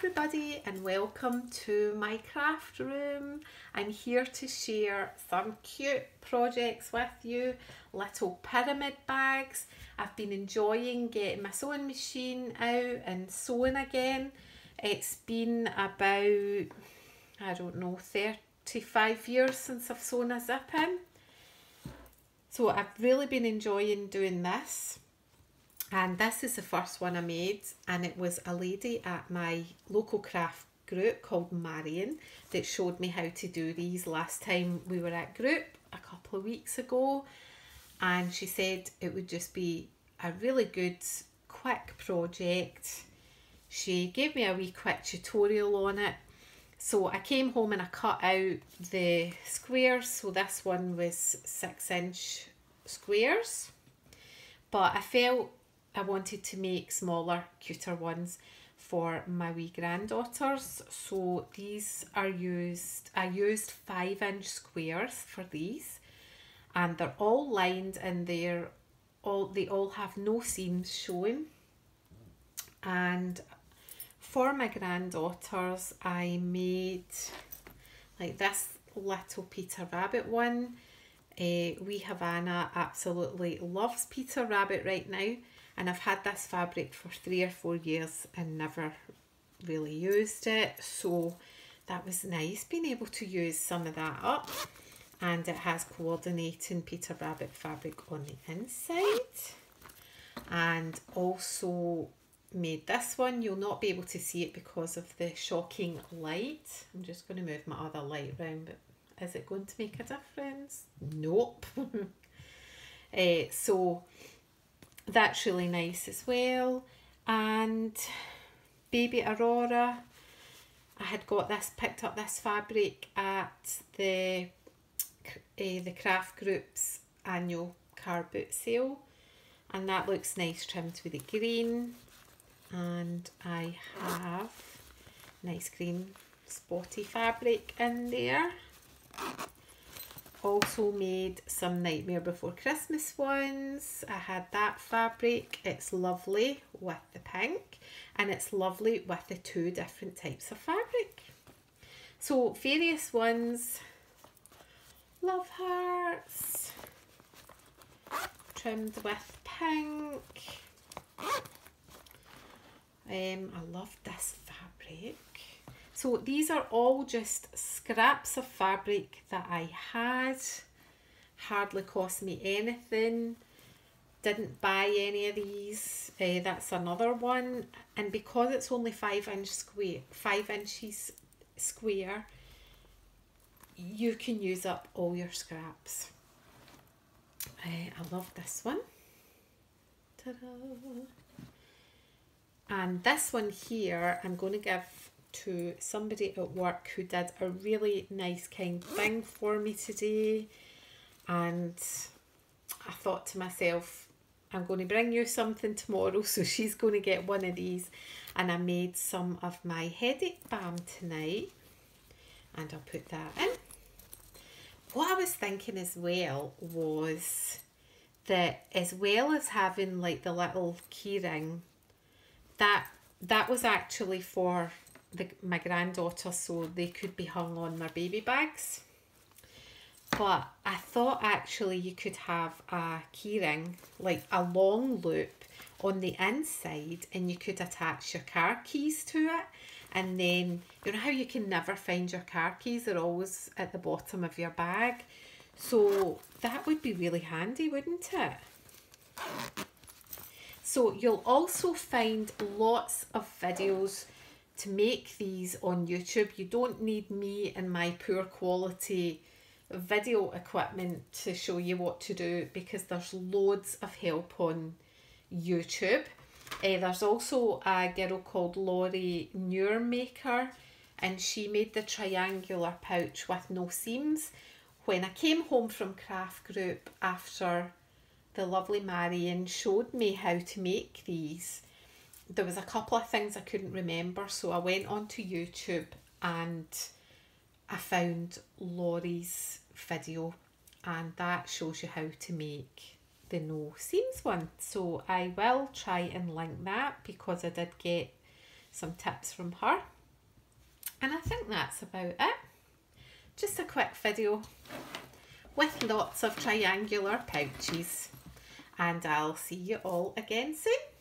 everybody and welcome to my craft room. I'm here to share some cute projects with you, little pyramid bags. I've been enjoying getting my sewing machine out and sewing again. It's been about, I don't know, 35 years since I've sewn a zip in. So I've really been enjoying doing this. And this is the first one I made, and it was a lady at my local craft group called Marion that showed me how to do these last time we were at group a couple of weeks ago, and she said it would just be a really good quick project. She gave me a wee quick tutorial on it. So I came home and I cut out the squares. So this one was 6-inch squares, but I felt I wanted to make smaller, cuter ones for my wee granddaughters. So these are I used 5-inch squares for these, and they're all lined and they all have no seams showing. And for my granddaughters, I made like this little Peter Rabbit one. Wee Havana absolutely loves Peter Rabbit right now. And I've had this fabric for 3 or 4 years and never really used it. So that was nice being able to use some of that up. And it has coordinating Peter Rabbit fabric on the inside. And also made this one. You'll not be able to see it because of the shocking light. I'm just going to move my other light round, but is it going to make a difference? Nope. So that's really nice as well. And baby Aurora, I had picked up this fabric at the craft group's annual car boot sale, and that looks nice trimmed with the green. And I have nice green spotty fabric in there. Also made some Nightmare Before Christmas ones. I had that fabric. It's lovely with the pink, and it's lovely with the 2 different types of fabric. So various ones. Love hearts. Trimmed with pink. I love this fabric. So these are all just scraps of fabric that I had. Hardly cost me anything. Didn't buy any of these. That's another one. And because it's only 5 inches square, you can use up all your scraps. I love this one. Ta-da! And this one here, I'm going to give to somebody at work who did a really nice kind thing for me today. And I thought to myself, I'm going to bring you something tomorrow, so she's going to get one of these. And I made some of my headache balm tonight, and I'll put that in. What I was thinking as well was that, as well as having like the little key ring, that was actually for my granddaughter, so they could be hung on their baby bags. But I thought actually you could have a key ring, like a long loop on the inside, and you could attach your car keys to it. And then, you know how you can never find your car keys? They're always at the bottom of your bag. So that would be really handy, wouldn't it? So you'll also find lots of videos to make these on YouTube. You don't need me and my poor quality video equipment to show you what to do, because there's loads of help on YouTube. There's also a girl called Lorri Maker, and she made the triangular pouch with no seams. When I came home from craft group after the lovely Marion showed me how to make these, there was a couple of things I couldn't remember, so I went onto YouTube and I found Lorri's video, and that shows you how to make the no seams one. So I will try and link that, because I did get some tips from her. And I think that's about it. Just a quick video with lots of triangular pouches. And I'll see you all again soon.